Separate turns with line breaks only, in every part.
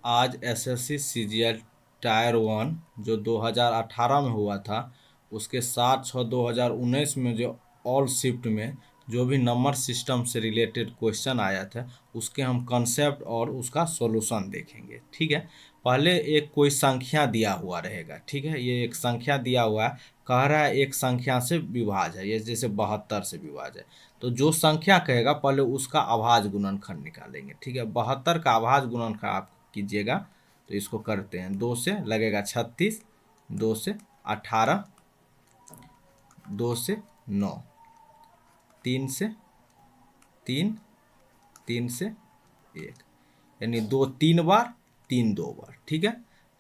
आज SSC CGL tyre 1 जो 2018 में हुआ था, उसके 7/6/2019 में जो ऑल शिफ्ट में जो भी नंबर सिस्टम से रिलेटेड क्वेश्चन आया था, उसके हम कंसेप्ट और उसका सॉल्यूशन देखेंगे। ठीक है, पहले एक कोई संख्या दिया हुआ रहेगा। ठीक है, ये एक संख्या दिया हुआ है, कह रहा है एक संख्या से विभाज्य है, ये जैसे 72 से विभाज्य है। तो जो संख्या कहेगा पहले उसका अभाज्य गुणनखंड निकालेंगे। ठीक है, 72 का अभाज्य गुणनखंड आप कीजिएगा तो इसको करते हैं। 2 से लगेगा 36, 2 से 18, 2 से 9, 3 से 3, 3 से 1, यानी 2 3 बार, 3 2 बार। ठीक है,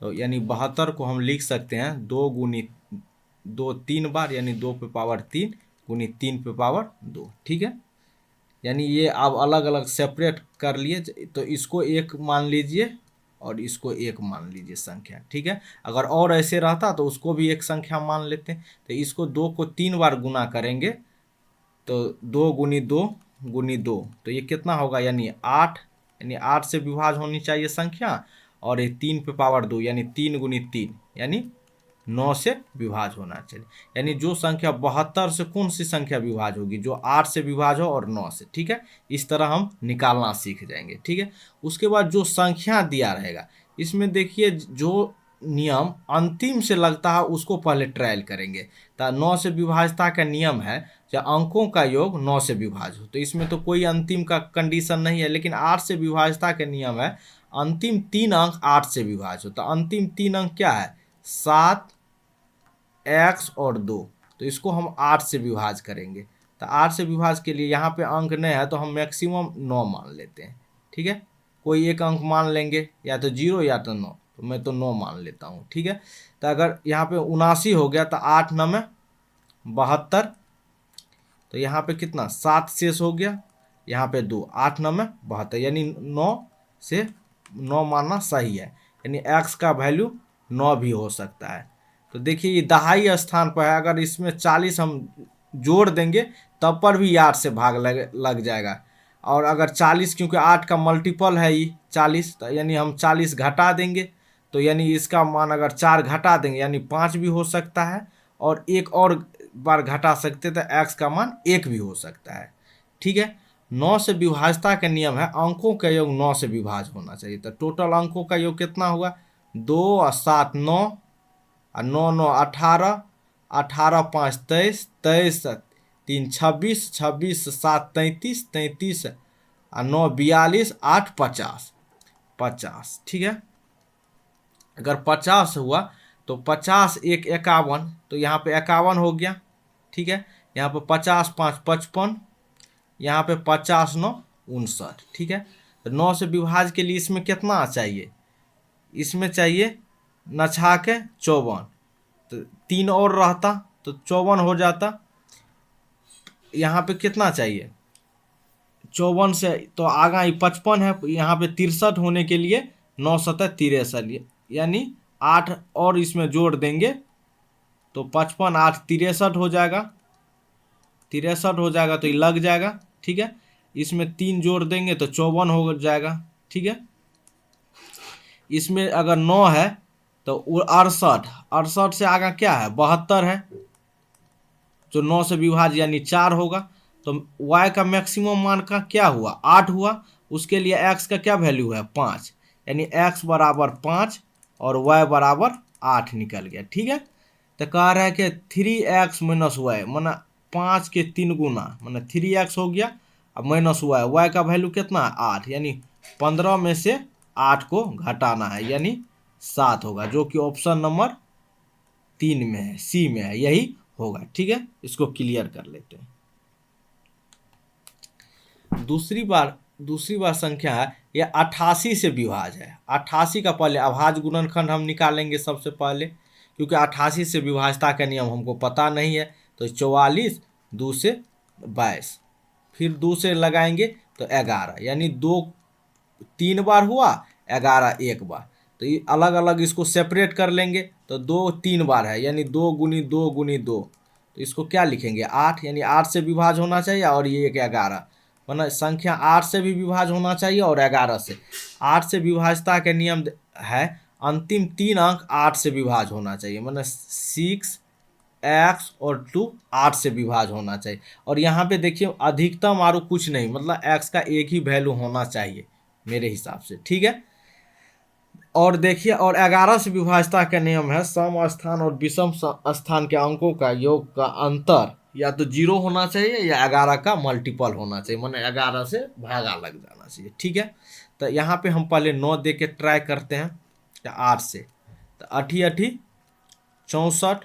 तो यानी 72 को हम लिख सकते हैं 2 गुनी 2 3 बार, यानी 2 पे पावर 3 गुनी 3 पे पावर 2। ठीक है, यानी ये आप अलग अलग सेपरेट कर लिए, तो इसको एक मान लीजिए और इसको एक मान लीजिए संख्या। ठीक है, अगर और ऐसे रहता तो उसको भी एक संख्या मान लेते हैं। तो इसको 2 को 3 बार गुना करेंगे तो 2 गुनी 2 गुनी 2, तो ये कितना होगा, यानी 8, यानी 8 से विभाज्य होनी चाहिए संख्या। और ये 3 पे पावर 2, यानी 3 गुनी 3, यानी 9 से विभाज्य होना चाहिए। यानी जो संख्या 72 से कौन सी संख्या विभाज्य होगी, जो 8 से विभाज्य हो और 9 से। ठीक है, इस तरह हम निकालना सीख जाएंगे। ठीक है, उसके बाद जो संख्या दिया रहेगा, इसमें देखिए जो नियम अंतिम से लगता है उसको पहले ट्रायल करेंगे। तो 9 से विभाज्यता का नियम है कि अंकों का योग 9 से विभाज्य हो, तो इसमें तो कोई अंतिम का कंडीशन नहीं है। लेकिन 8 से विभाज्यता का नियम है अंतिम 3 अंक 8 से विभाज्य हो। तो अंतिम 3 अंक क्या है, 7, x और 2, तो इसको हम 8 से विभाज्य करेंगे। तो 8 से विभाज्य के लिए यहाँ पे अंक नहीं है तो हम मैक्सिमम 9 मान लेते हैं। ठीक है, कोई एक अंक मान लेंगे, या तो 0 या तो 9, तो मैं तो 9 मान लेता हूँ। ठीक है, तो अगर यहाँ पे 79 हो गया तो 8 9 में 72, तो यहाँ पे कितना 7 शेष हो गया, यहाँ पे 2, 8 9 में 72, यानी 9 से 9 मानना सही है। यानी x का वैल्यू 9 भी हो सकता है। तो देखिए ये दहाई स्थान पर है, अगर इसमें 40 हम जोड़ देंगे तब पर भी 8 से भाग लग जाएगा। और अगर 40, क्योंकि 8 का मल्टीपल है ये 40, तो यानी हम 40 घटा देंगे, तो यानी इसका मान अगर 4 घटा देंगे यानी 5 भी हो सकता है, और एक और बार घटा सकते तो x का मान 1 भी हो सकता है। ठीक है, 9 से विभाज्यता का नियम है अंकों का योग 9 से विभाज्य होना चाहिए। तो टोटल अंकों का योग कितना हुआ, 2 और 7 9, और 9 9 18, 18 5 23, 23 3 26, 26 7 33, 33 और 9 42, 8 50, 50। ठीक है, अगर 50 हुआ तो 50 1 51, तो यहाँ पे 51 हो गया। ठीक है, यहाँ पे 50 5 55, यहाँ पे 50 9 59। ठीक है, तो 9 से विभाज्य के लिए इसमें कितना चाहिए, इसमें चाहिए नछा के 54, तो 3 और रहता तो 54 हो जाता। यहाँ पे कितना चाहिए 54 से, तो आगा 55 है, यहाँ पे 63 होने के लिए 9 7 63, यानी 8 और इसमें जोड़ देंगे तो 55 8 63 हो जाएगा, 63 हो जाएगा तो ये लग जाएगा। ठीक है, इसमें 3 जोड़ देंगे तो 54 हो जाएगा। ठीक है, इसमें अगर 9 है तो 68, 68 से आगे क्या है 72 है, जो 9 से विभाज्य यानी 4 होगा। तो y का मैक्सिमम मान का क्या हुआ 8 हुआ, उसके लिए x का क्या वैल्यू है 5, यानी x बराबर 5 और y बराबर 8 निकल गया। ठीक है, तो कह रहा है कि 3x माइनस वाई, माना 5 के 3 गुना, माना 3x हो गया, अब माइनस y का वैल्यू कितना है 8, यानी 15 में से 8 को घटाना है, यानी 7 होगा, जो कि ऑप्शन नंबर 3 में है, सी में है, यही होगा। ठीक है, इसको क्लियर कर लेते हैं। दूसरी बार संख्या है ये 88 से विभाज्य है। 88 का पहले अभाज्य गुणनखंड हम निकालेंगे सबसे पहले, क्योंकि 88 से विभाज्यता का नियम हमको पता नहीं है। तो 44 2 से 22, फिर 2 से लगाएंगे तो 11, यानी 2 3 बार हुआ, 11 1 बार। तो ये अलग अलग इसको सेपरेट कर लेंगे, तो 2 3 बार है, यानी 2 गुनी 2 गुनी 2, तो इसको क्या लिखेंगे 8, यानी 8 से विभाज्य होना चाहिए, और ये 11, वरना संख्या 8 से भी विभाज्य होना चाहिए और 11 से। 8 से विभाज्यता के नियम है अंतिम 3 अंक 8 से विभाज्य होना चाहिए, मतलब 6 x और 2 8 से विभाज्य होना चाहिए। और यहाँ पे देखिए अधिकतम और कुछ नहीं, मतलब x का एक ही वैल्यू होना चाहिए मेरे हिसाब से, ठीक है। और देखिए और 11 से विभाज्यता का नियम है सम स्थान और विषम स्थान के अंकों का योग का अंतर या तो 0 होना चाहिए या 11 का मल्टीपल होना चाहिए, माने 11 से भागा लग जाना चाहिए, ठीक है। तो यहाँ पे हम पहले 9 दे के ट्राई करते हैं, तो 8 से, तो 8 8 64,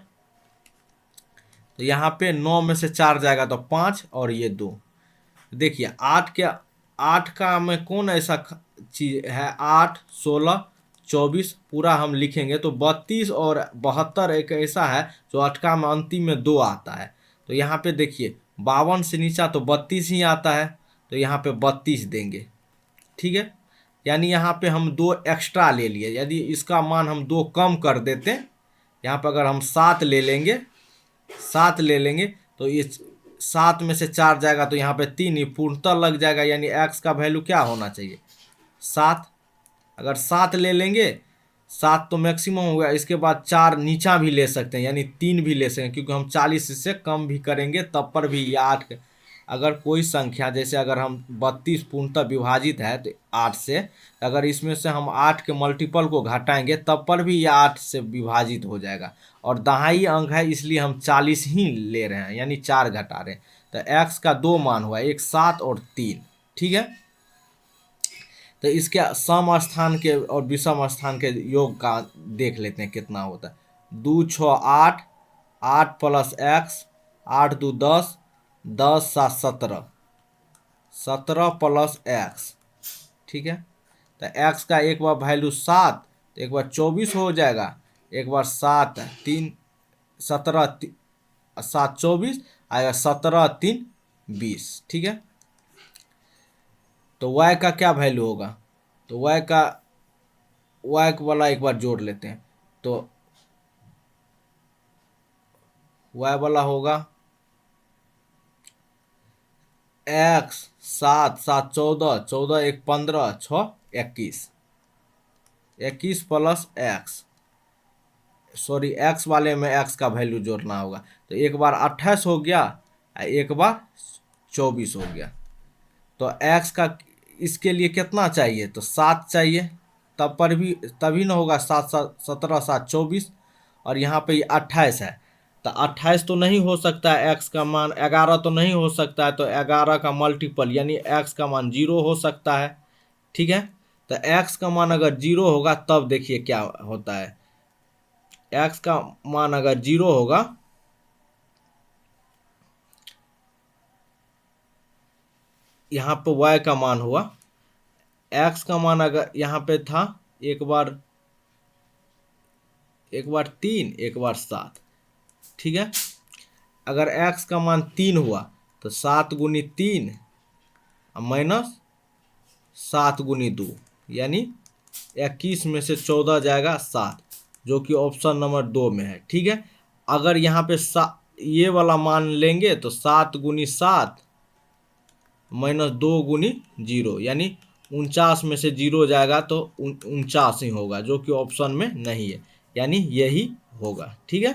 तो यहाँ पे 9 में से 4 जाएगा तो 5 और ये 2। देखिए 8 का में कौन ऐसा चीज है, 8 16 24 पूरा हम लिखेंगे तो 32 और 72 एक ऐसा है जो 8 का में अंतिम में 2 आता है। तो यहाँ पे देखिए 52 से नीचा तो 32 ही आता है, तो यहाँ पे 32 देंगे, ठीक है। यानी यहाँ पे हम 2 एक्स्ट्रा ले लिए, यदि इसका मान हम 2 कम कर देते, यहाँ पे अगर हम 7 ले लेंगे, 7 ले लेंगे तो इस 7 में से 4 जाएगा तो यहाँ पे 3 ही पूर्णतः लग जाएगा, यानी x का वैल्यू क्या होना चाहिए 7। अगर 7 ले लेंगे, 7 तो मैक्सिमम हो गया, इसके बाद 4 नीचा भी ले सकते हैं यानी 3 भी ले सकते हैं, क्योंकि हम 40 से कम भी करेंगे तब पर भी, या 8 अगर कोई संख्या जैसे अगर हम 32 पूर्णतः विभाजित है तो 8 से, अगर इसमें से हम 8 के मल्टीपल को घटाएंगे तब पर भी यह 8 से विभाजित हो जाएगा। और दहाई अंक है इसलिए हम 40 ही ले रहे हैं, यानी 4 घटा रहे हैं। तो x का 2 मान हुआ, एक 7 और 3, ठीक है। तो इसके सम स्थान के और विषम स्थान के योग का देख लेते हैं कितना होता है। 2 6 8, 8 प्लस x, 8 2 10, 10 7 17, 17 प्लस x, ठीक है। तो x का एक बार वैल्यू 7, तो एक बार 24 हो जाएगा, एक बार 7 3 17 7 24 आएगा, 17 3 20, ठीक है। तो y का क्या वैल्यू होगा, तो y वाला एक बार जोड़ लेते हैं, तो y वाला होगा x 7 7 14, 14 1 15, 6 21, 21 plus x, sorry x वाले में x का वैल्यू जोड़ना होगा, तो एक बार 28 हो गया, एक बार 24 हो गया। तो x का इसके लिए कितना चाहिए, तो 7 चाहिए, तब पर भी तभी ना होगा, 7 7 17 7 24, और यहाँ पे 28 है, तो 28 तो नहीं हो सकता है, x का मान 11 तो नहीं हो सकता है, तो 11 का मल्टीपल यानी x का मान 0 हो सकता है, ठीक है। तो x का मान अगर 0 होगा तब देखिए क्या होता है, x का मान अगर 0 होगा, यहाँ पे y का मान हुआ, x का मान अगर यहाँ पे था एक बार 3 एक बार 7, ठीक है। अगर x का मान 3 हुआ तो 7 गुनी 3 माइनस 7 गुनी 2, यानी 21 में से 14 जाएगा 7, जो कि ऑप्शन नंबर 2 में है, ठीक है। अगर यहाँ पे ये वाला मान लेंगे तो 7 गुनी 7 माइनस 2 गुनी 0, यानी 49 में से 0 जाएगा तो 49 ही होगा, जो कि ऑप्शन में नहीं है, यानी यही होगा, ठीक है।